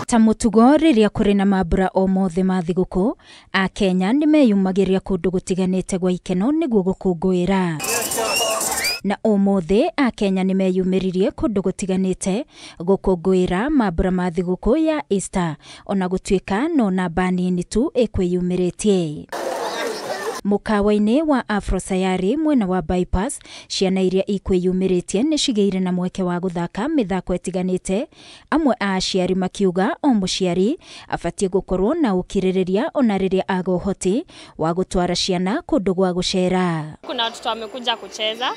Ta mutugo riria kuri na mambura o mothe ma thiguku a Kenya ni meyumagiria kundu gutiganite gwa ikeno niguo gukungwira. Na o mothe a Kenya ni meyumiririe kundu gutiganite gukungwira mambura ma thiguku ya Easter ona gutuika no na bani tu ekwiyumiritie. Mukawa-ini wa Afro Sayari mwena wa bypass ciana iria ikwiyumiritie ni cigeire na mweke wa guthaka mithako etiganite amwe a aciari makiuga o muciari afatie gukorwo na ukiririria ona riria agohoti wa gutwara ciana kundu gwa gucera. Kuna watoto wamekuja kucheza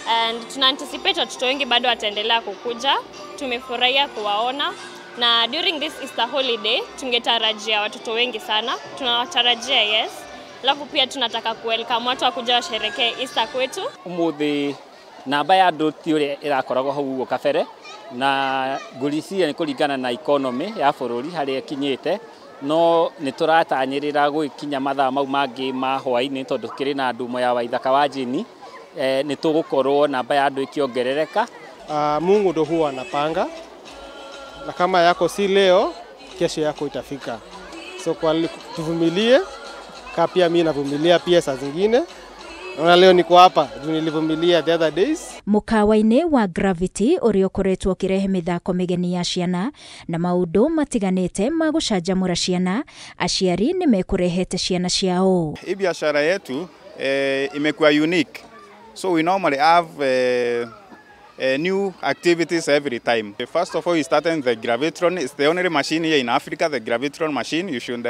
and tuna anticipate watoto wengi bado wataendelea kukuja. Tumefurahia kuwaona na during this Easter holiday tungetarajia watoto wengi sana. Tunawatarajia yes. Alafu pia tunataka kuwelcome watu wakuja washerekee Easter kwetu. Umuthi namba ya andu ti uri irakoragwo hau guo kabere na ngurisia ni kuringana na economy ya bururi haria kinyite no ni turatanyirira gwikinya mathaa mau mangi ma hwaini tondu kiri na ndumo ya Waithaka wa Jini ni tugukorwo namba ya andu ikiongerereka. Mungu ndo huwa anapanga na kama yako si leo kesho yako itafika, so kwa tuvumilie. Kapia mimi navumilia pia saa zingine. Na leo niko hapa, nilivumilia the other days. Mukawa-ini wa Gravity urio koretwo kirehe mithako migeni ya ciana na maundu matiganite ma gucanjamura ciana, aciari ni mekurehete ciana ciao. Hii biashara yetu imekuwa unique. So we normally have new activities every time. First of all, we started the Gravitron. It's the only machine here in Africa, the Gravitron machine. You should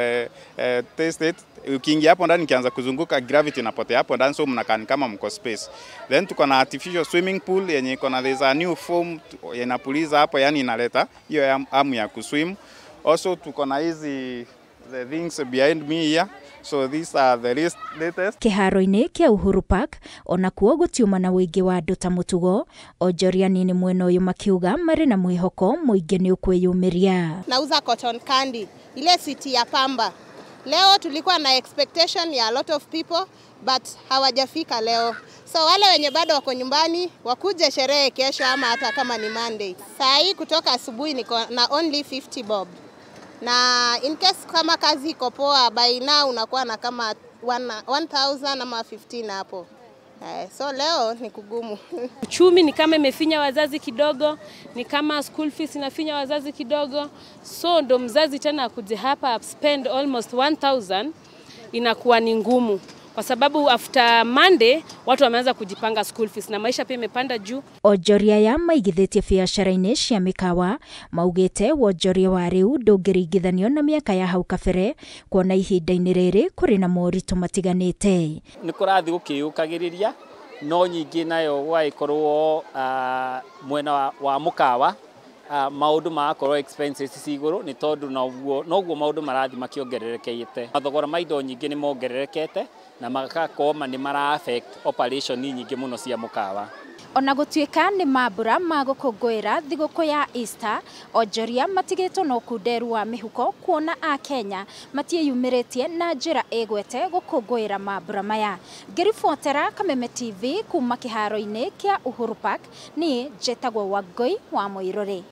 taste it. Ukiingia hapo ndani kianza kuzunguka gravity inapotea hapo ndani, so mnakaa kama mko space. Then tuko na artificial swimming pool yenye iko na there's a new foam inapuliza hapo, yani inaleta hiyo hamu ya kuswim. Also tuko na hizi the things behind me here. So these are the latest. Kiharo-ini kia Uhuru Park ona kuo gutiuma na wingi wa andu ta mutugo onjoria nini mwena uyu makiuga mari na mwihoko muingi ni ukwiyumiria. Nauza cotton candy ile city ya Pamba. Leo tulikuwa na expectation ya a lot of people but hawajafika leo. So wale wenye bado wako nyumbani wakuje sherehe kesho ama hata kama ni Monday. Saa hii kutoka asubuhi niko na only 50 bob. Na in case kama kazi iko poa by now unakuwa na kama 1000 ama 15 hapo. So leo ni kugumu. Uchumi ni kama imefinya wazazi kidogo, ni kama school fees inafinya wazazi kidogo. So ndo mzazi tena akuje hapa spend almost 1000 inakuwa ni ngumu. Kwa sababu after Monday watu wameanza kujipanga school fees na maisha pia imepanda juu. Onjoria ya maigithitie biacara-ini cia mikawa maugite wonjoria wa riu ndungiringithanio na miaka ya hau kabere kuona ihinda-ini riri kuri na moritu matiganite. Ni kurathi gukiyukagiriria no nyingi nayo gwaikorwo mwena wa mukawa maundu magakorwo expenses ciguru ni tondu noguo maundu marathi makiongererekeite. Mathogora ma indo nyingi ni mongererekete na magakorwo ni mara affect operation nyingi muno cia mukawa. Ona gutuika ni mambura ma gukungwira thiguku ya Easter, onjoria matigitwo no kunderu wa mihuko kuona a Kenya matiyumiritie na njira egwete gukungwira mambura maya. Ngiribotera Kameme TV kuma kiharo-ini kia Uhuru Park ni jetagwo Wangui wa Muiruri.